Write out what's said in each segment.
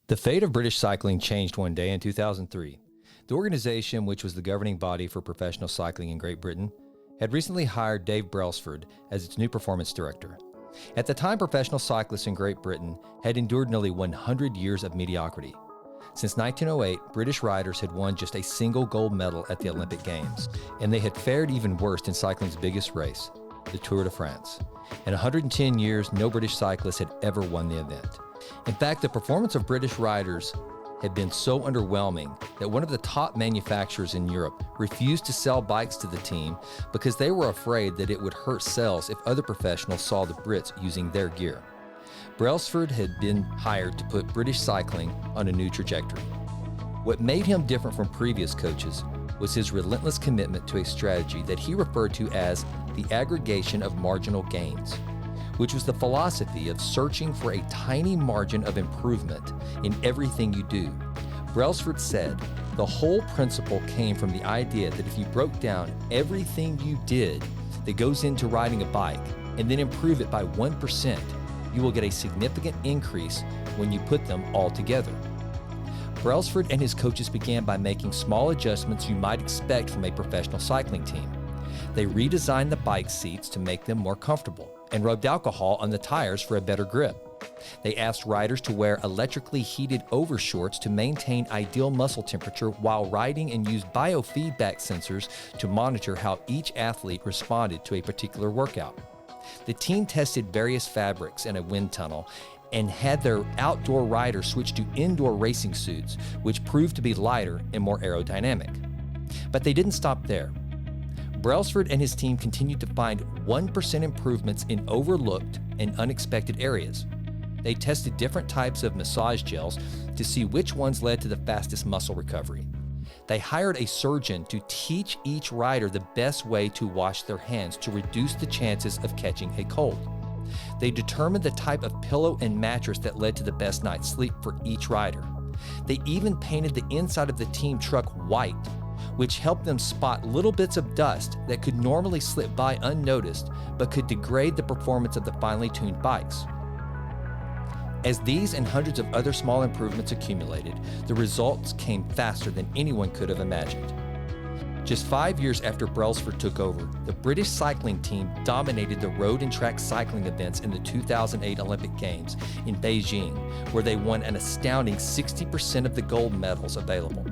The fate of British cycling changed one day in 2003. The organization, which was the governing body for professional cycling in Great Britain, had recently hired Dave Brailsford as its new performance director. At the time, professional cyclists in Great Britain had endured nearly 100 years of mediocrity. Since 1908, British riders had won just a single gold medal at the Olympic Games, and they had fared even worse in cycling's biggest race, the Tour de France. In 110 years, no British cyclist had ever won the event. In fact, the performance of British riders had been so underwhelming that one of the top manufacturers in Europe refused to sell bikes to the team because they were afraid that it would hurt sales if other professionals saw the Brits using their gear. Brailsford had been hired to put British cycling on a new trajectory. What made him different from previous coaches was his relentless commitment to a strategy that he referred to as the aggregation of marginal gains, which was the philosophy of searching for a tiny margin of improvement in everything you do. Brailsford said, the whole principle came from the idea that if you broke down everything you did that goes into riding a bike and then improve it by 1%, you will get a significant increase when you put them all together. Brailsford and his coaches began by making small adjustments you might expect from a professional cycling team. They redesigned the bike seats to make them more comfortable and rubbed alcohol on the tires for a better grip. They asked riders to wear electrically heated overshorts to maintain ideal muscle temperature while riding, and used biofeedback sensors to monitor how each athlete responded to a particular workout. The team tested various fabrics in a wind tunnel and had their outdoor riders switch to indoor racing suits, which proved to be lighter and more aerodynamic. But they didn't stop there. Brailsford and his team continued to find 1% improvements in overlooked and unexpected areas. They tested different types of massage gels to see which ones led to the fastest muscle recovery. They hired a surgeon to teach each rider the best way to wash their hands to reduce the chances of catching a cold. They determined the type of pillow and mattress that led to the best night's sleep for each rider. They even painted the inside of the team truck white, which helped them spot little bits of dust that could normally slip by unnoticed but could degrade the performance of the finely tuned bikes. As these and hundreds of other small improvements accumulated, the results came faster than anyone could have imagined. Just 5 years after Brailsford took over, the British cycling team dominated the road and track cycling events in the 2008 Olympic Games in Beijing, where they won an astounding 60% of the gold medals available.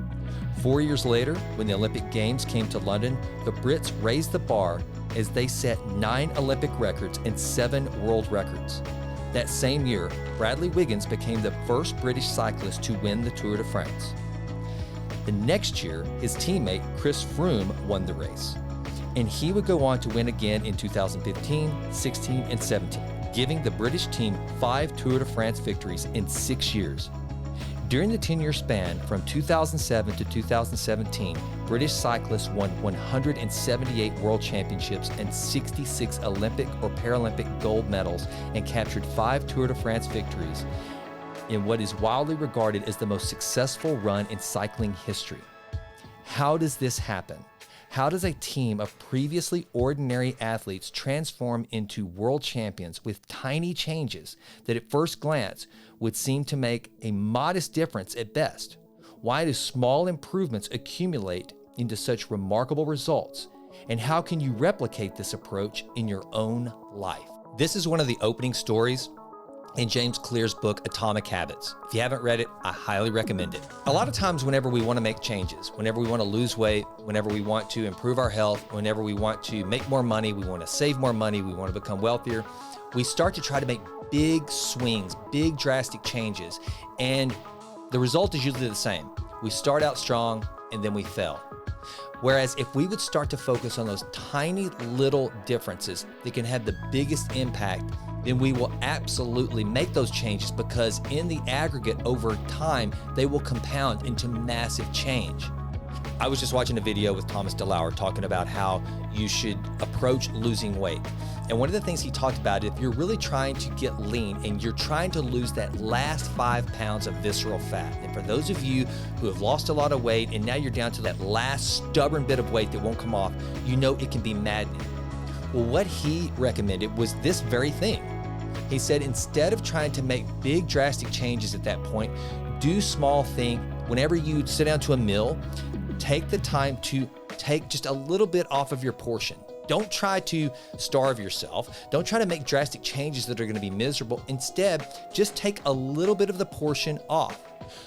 4 years later, when the Olympic Games came to London, the Brits raised the bar as they set 9 Olympic records and 7 world records. That same year, Bradley Wiggins became the first British cyclist to win the Tour de France. The next year, his teammate Chris Froome won the race, and he would go on to win again in 2015, 16, and 17, giving the British team 5 Tour de France victories in 6 years. During the 10-year span from 2007 to 2017, British cyclists won 178 world championships and 66 Olympic or Paralympic gold medals, and captured 5 Tour de France victories in what is widely regarded as the most successful run in cycling history. How does this happen? How does a team of previously ordinary athletes transform into world champions with tiny changes that at first glance would seem to make a modest difference at best? Why do small improvements accumulate into such remarkable results? And how can you replicate this approach in your own life? This is one of the opening stories in James Clear's book, Atomic Habits. If you haven't read it, I highly recommend it. A lot of times whenever we want to make changes, whenever we want to lose weight, whenever we want to improve our health, whenever we want to make more money, we want to save more money, we want to become wealthier, we start to try to make big swings, big drastic changes, and the result is usually the same. We start out strong and then we fail. Whereas if we would start to focus on those tiny little differences that can have the biggest impact, then we will absolutely make those changes, because in the aggregate over time, they will compound into massive change. I was just watching a video with Thomas DeLauer talking about how you should approach losing weight. And one of the things he talked about, if you're really trying to get lean and you're trying to lose that last 5 pounds of visceral fat, and for those of you who have lost a lot of weight and now you're down to that last stubborn bit of weight that won't come off, you know it can be maddening. Well, what he recommended was this very thing. He said, instead of trying to make big drastic changes at that point, do small things. Whenever you sit down to a meal, take the time to take just a little bit off of your portion. Don't try to starve yourself. Don't try to make drastic changes that are going to be miserable. Instead, just take a little bit of the portion off.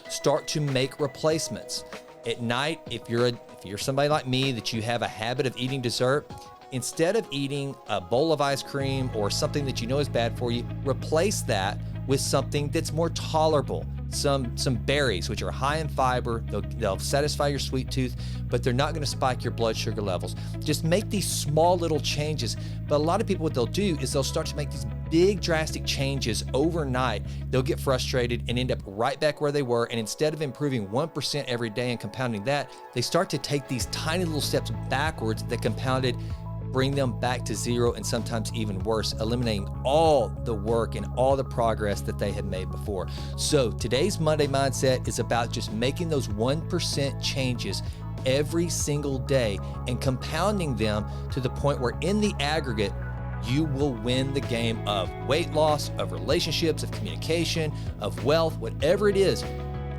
Start to make replacements. At night, if you're somebody like me that you have a habit of eating dessert, instead of eating a bowl of ice cream or something that you know is bad for you, replace that with something that's more tolerable. Some berries, which are high in fiber. They'll satisfy your sweet tooth, but they're not going to spike your blood sugar levels. Just make these small little changes. But a lot of people, what they'll do is they'll start to make these big drastic changes overnight. They'll get frustrated and end up right back where they were. And instead of improving 1% every day and compounding that, they start to take these tiny little steps backwards that compounded bring them back to zero, and sometimes even worse, eliminating all the work and all the progress that they had made before. So today's Monday Mindset is about just making those 1% changes every single day and compounding them to the point where in the aggregate, you will win the game of weight loss, of relationships, of communication, of wealth, whatever it is.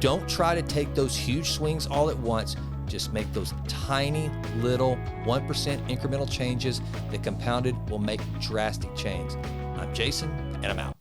Don't try to take those huge swings all at once. Just make those tiny little 1% incremental changes that compounded will make drastic change. I'm Jason, and I'm out.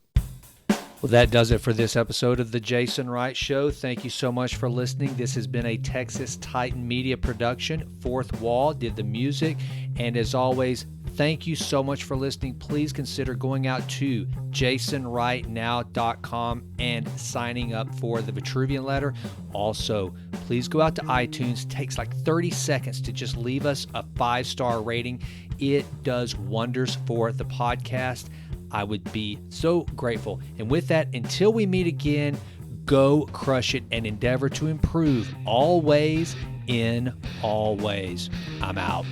Well, that does it for this episode of The Jason Wright Show. Thank you so much for listening. This has been a Texas Titan Media production. Fourth Wall did the music. And as always, thank you so much for listening. Please consider going out to jasonwrightnow.com and signing up for the Vitruvian letter. Also, please go out to iTunes. It takes like 30 seconds to just leave us a 5-star rating. It does wonders for the podcast. I would be so grateful. And with that, until we meet again, go crush it and endeavor to improve always in all ways. I'm out.